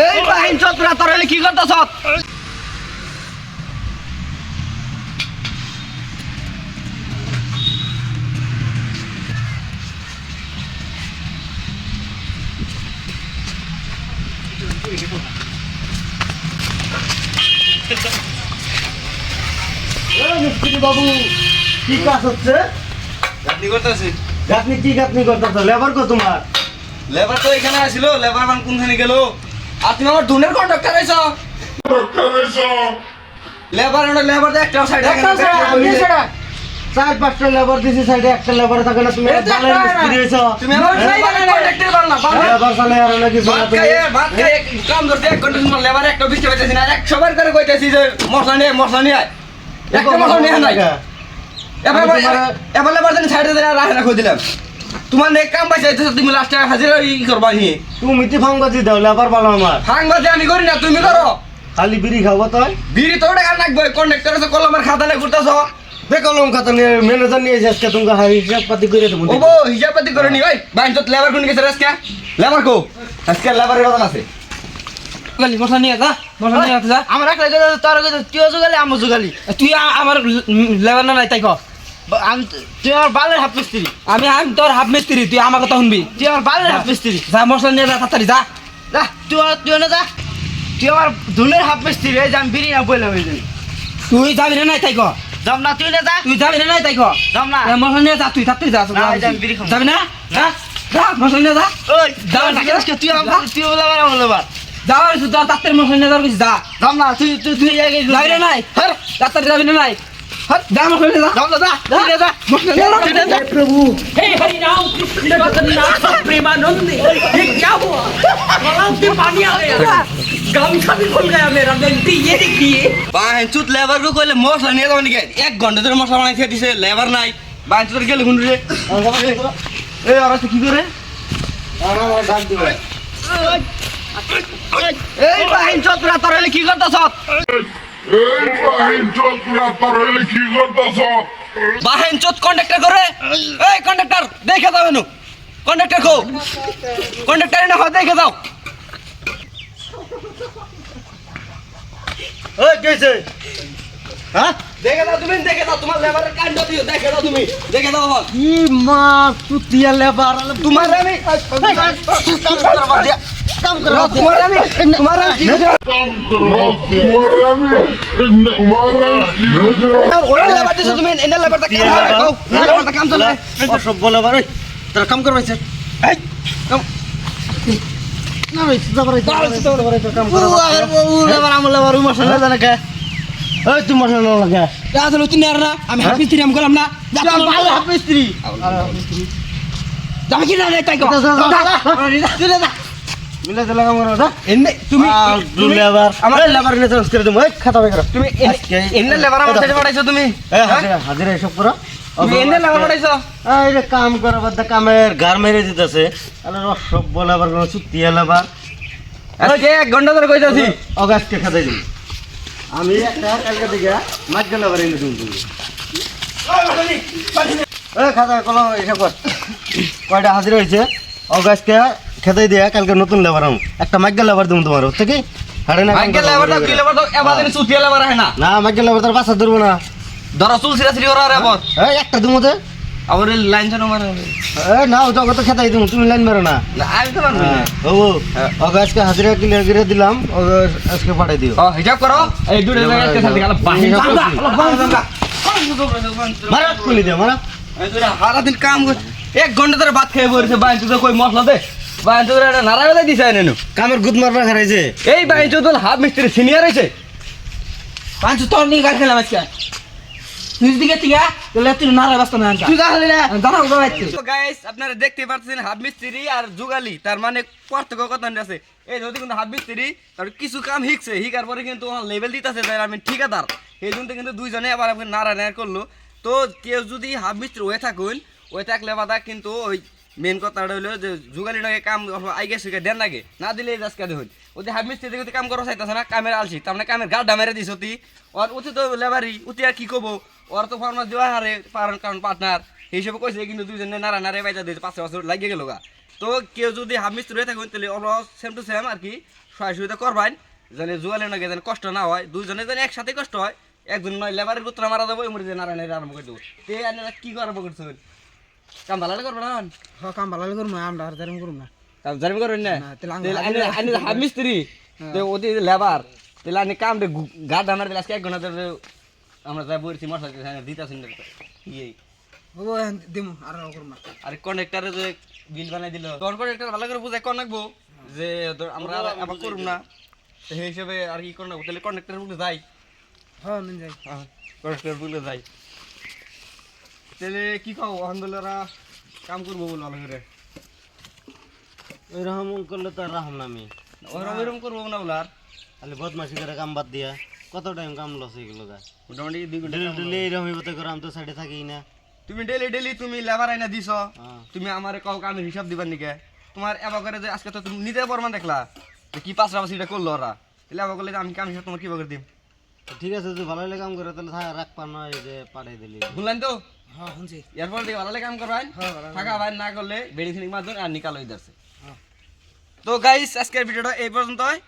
এই বাহিন চত্রা তোর হলে কি করতেছ? বাবু কি কাজ হচ্ছে? গাঁথনি করতেছি। গাঁথনি কি গাঁথনি করতেছ? লেবার কো তোমার? লেবার তো এখানে আসিল, লেবার মান কোনখানে গেল? আর তুমি আমার ধুনের কন্ট্রাক্টর আইছ? লেবার লেবার একটা সাইডে চার পাঁচটা লেবার দিছি, সাইডে একটা লেবার থাকে না। তুমি বালের মিস্ত্রি হইছো। তুমি আমার কন্ট্রাক্টর বাল না লেবার চালে আর নাকি ভাত খাই কাম ধরতে এক ঘন্টা তোমার লেবার একটা বিস্তে পাইতেছি না। 100 বার করে কইতেছি যে মশলা নিয়ে একটা মশলা নিয়ে নাই। এবার লেবার জানি সাইডে রাখে রাখো দিলাম। তোমার নেক কাম পাইছে তুমি লাস্টে হাজিরা ই করবা নি। তুমি তি ফাংবাজি দাও, লেবার ভালো আমার। ফাংবাজি আমি করি না, তুমি করো। খালি বিড়ি খাবো তুই? বিড়ি তো টাকা লাগবে, কন্ট্রাক্টর আছে কলমের খাতা নিয়ে ঘুরতেছ। বেকলম খাতা নিয়ে ম্যানেজার নিয়ে যাস কে? তুমি হিসাব পাতি করে দেবো। ওবো হিসাব পাতি করে নি ভাই। বাইন তো লেবার কোন গেছে আজকে? লেবার কো? আজকে লেবারের কথা আছে। গালি মশলা নিয়ে যা, মশলা নিয়ে যা। আমার রাখলে তোর তুইও জোগালি আমও জোগালি। তুই আমার লেবার না নাই তাই ক। আমি তুই আমার বালের হাফ মিস্ত্রি। আমি তোর হাফ মিস্ত্রি, তুই আমার কথা শুনবি। তুই আমার বালের হাফ মিস্ত্রি। যা মশলা নিয়ে যা, তাড়াতাড়ি যা। যা তুই না যা। তুই আমার ধুনের হাফ মিস্ত্রি, এই যে আমি বিড়ি না বইলাম এই যে। তুই যাবি না নাই তাই ক। যাম না তুই না যা। তুই যাবি না নাই তাই ক। যাম না। মশলা নিয়ে যা, তুই তাড়াতাড়ি যা। আমি বিড়ি খাবো। যাবি না? যা যা, মশলা নিয়ে যা। ওই যা, আজকে তুই বলে আমার লেবার। যা তাড়াতাড়ি মশলা নিয়ে যাওয়ার কিছু যা। যাম না তুই তুই তুই জায়গায় যাবি না নাই? হ্যাঁ তাড়াতাড়ি যাবি না নাই? যা মশলা নিয়ে যা। যাম না যা তুই না যা। মশলা নিয়ে যা। তুই না যা। প্রভু हे हरिनाम कृष्ण जगन्नाथ प्रेमानंद ये क्या हुआ गलाव में पानी आ गया गामछा भी खुल गया मेरा बेनती ये देखिए বাইনচুত লেবার কো কইলে মশলা নিয়ে যাও নাকি? 1 ঘন্টা ধরে মশলা বানাই খেয়ে দিছে, লেবার নাই। বাইনচুত গেল কোন রে? এই আর কি করে? আমার ডাক দিবে। এই বাইনচুত রা তোর হলে কি করতেছ? বাইনচুত কন্ডাক্টর করে। এই কন্ডাক্টর দেখে যাও এনু। কন্ডাক্টর কো? কন্ডাক্টর না হয় দেখে যাও। ওই কেছে? হ্যাঁ? দেখে দাও তুমি, দেখে দাও তোমার লেবারের কাণ্ড দিও, দেখে দাও তুমি, দেখে দাও আমার। কি মা তুতিয়া লেবার তোমার আমি কাম কর। তোমার আমি কি ওরা লেবার দিছো তুমি, এনে লেবারটা কাম চলে। সব বলে বার তোরা কাম কর ভাইছে। এই কাম না ভাই যাবার কাম কর। লেবার আমল লেবার মশলা জানে কে? ওই তুই মশলা না লাগা। আসলে তুই নের না, আমি হাফ মিস্ত্রি আমি করলাম না। যা তুই আমার ভালো হাফ মিস্ত্রি। যাবি কি না নাই তাই ক। তুই না যা। মিলা দিলা কাম কর না। এনে তুমি লেবার আমার লেবার নিয়ে চেঞ্জ করে দেবো। এই খাতা বের কর। তুমি এনে লেবার আমার সাথে পাঠাইছো তুমি? এই হাজিরা এসব করো। তুমি এনে লেবার পাঠাইছো? এই রে কাম করা বাদ কামের গার মেরে দিতেছে। আরে সব বলে আবার কোন চুক্তি লেবার। আজকে 1 ঘন্টা ধরে কইতাছি। অগাস্টে খাতাই দিন। আমি একটা কালকে দিকে মাছ গেল আবার এনে দিন। এই খাতা কলম এসব কর। কয়টা হাজিরা হয়েছে? অগাস্টে খেতাই দিয়া কালকে নতুন লেবার আম। একটা মাইকেল লেবার দিম তোমার থেকে। হাড়ে না আজকে লেবার দাও, কি লেবার দাও? এবার দিন সুতিয়া লেবার আহে না। না মাইকেল লেবার তার বাসা ধরবো না। ধরো চুল সিরাসিরি করা রে আবার। এই একটা দিমতে। আবার লাইন জানো মারে। এই না ওটা কত খেতাই দিম, তুমি লাইন মেরো না। আমি তো পারবো না। ও অগাস্টে হাজিরা ক্লিয়ার করে দিলাম। আজকে পাঠাই দিও। ও হিসাব করো। এই দুটো জায়গা আজকে সাথে গেল বাহির। মারা খুলি দে মারা। এই দুটো সারা দিন কাম করে 1 ঘন্টা ধরে ভাত খেয়ে পড়েছে। বাইন তুই কই মশলা দে। বাইন তুই এটা নারায়ণে দিছে এনে। কামের গুদ মারবা খারাইছে। এই বাইন তুই হাফ মিস্ত্রি সিনিয়র হইছে। পাঁচ তোর নিয়ে গাড়ি খেলাম আজকে। তুই দিকে টিকা তাহলে তুই নারা বাস্তা না আনকা। তুই তাহলে না জানা উড়া যাচ্ছে। তো গাইস আপনারা দেখতে পাচ্ছেন হাফ মিস্ত্রি আর যুগালি, তার মানে পার্থক্য কত আছে। এই যদি কিন্তু হাফ মিস্ত্রি তার কিছু কাম শিখছে, শিখার পরে কিন্তু লেভেল দিতেছে যে আমি ঠিকাদার। এই জন্য কিন্তু দুইজনে আবার আপনি নাড়া করলো। তো কেউ যদি হাফ মিস্ত্রি হয়ে থাকুন, ওই থাকলে বাদা কিন্তু ওই মেন কথাটা হলো যে যুগালি নাকি কাম আইগে শিখে দেন লাগে না দিলে এই আজকে দেখুন ওদের হাফ মিস্ত্রি দেখতে কাম করা চাইতেছে না, কামের আলসি তার মানে কামের গাড় মেরে দিস অতি ওর অতি তো লেবারি অতি আর কি কবো। ওর তো ফরমাস দেওয়া হারে কারণ পার্টনার হিসেবে কইছে, কিন্তু দুইজনে নাড়া বাইজা দিয়েছে 5 বছর লাগিয়ে গেল গা। তো কেউ যদি হাফ মিস্ত্রি হয়ে থাকুন তাহলে ওরা সেম টু সেম আর কি সহায় সুবিধা করবেন, যেন জুয়ালে নাকি যেন কষ্ট না হয়, দুইজনে যেন একসাথে কষ্ট হয়, একজন নয় লেবারের গুত্রা মারা দেবো এমনি যে নারায়ণের আরম্ভ করে দেবো। তে আপনারা কি আরম্ভ করছেন? কাম ভালো করবো না? হ্যাঁ কাম ভালো করুম না, আমরা আর জারিম করুম না। কাম জানি করবেন না? না, তাহলে আনি হাফ মিস্ত্রি তো ওদের লেবার, তাহলে আপনি কাম গাড় আমার দিলে আজকে 1 ঘন্টা ধরে আমরা যা বলছি মশলা দিতেছেন ইয়ে হবো দিমু আর করুম না। আর কন্ট্রাক্টরে যে বিল বানাই দিল, তখন কন্ট্রাক্টর ভালো করে বুঝাই কোন রাখবো যে আমরা আবার করুম না, তো সেই হিসেবে আর কি করবো, তাহলে কন্ট্রাক্টরের বুঝে যাই। হ্যাঁ নিন যাই। কন্ট্রাক্টর বুঝে যাই, তাহলে কি খাও আন্দোলনরা কাম করবো বল ভালো করে, ওইরকম করলে তো আর রাহম না আমি। ওরম করবো না বলার, খালি বদমাশি করে কাম বাদ দিয়া কত টাইম কাম লস হয়ে গেল গা। মোটামুটি 2 ঘন্টা ডেলি কাম ডেলি এইরকম হইতে করে আমি তো সাইডে থাকি না। তুমি ডেলি তুমি লেবার আইনা দিছ, হ্যাঁ। তুমি আমারে কাউ কামের হিসাব দিবার নিকে, তোমার এবার করে যে আজকে তো তুমি নিজের প্রমাণ দেখলা যে কি 5টা বাসিটা করলো ওরা, তাহলে এবার করলে আমি কাম হিসাব তোমার কিভাবে করে দিম? তো ঠিক আছে, যদি ভালো কাম করে তাহলে রাখ পা নয় যে পাঠাই দিলি। শুনলেন তো? হ্যাঁ শুনছি। এরপর থেকে ভালো কাম করবেন, থাকা ভাই না করলে বেড়ি ফিনিক মারবেন আর নিকাল হয়ে যাচ্ছে। তো গাইস আজকের ভিডিওটা এই পর্যন্তই।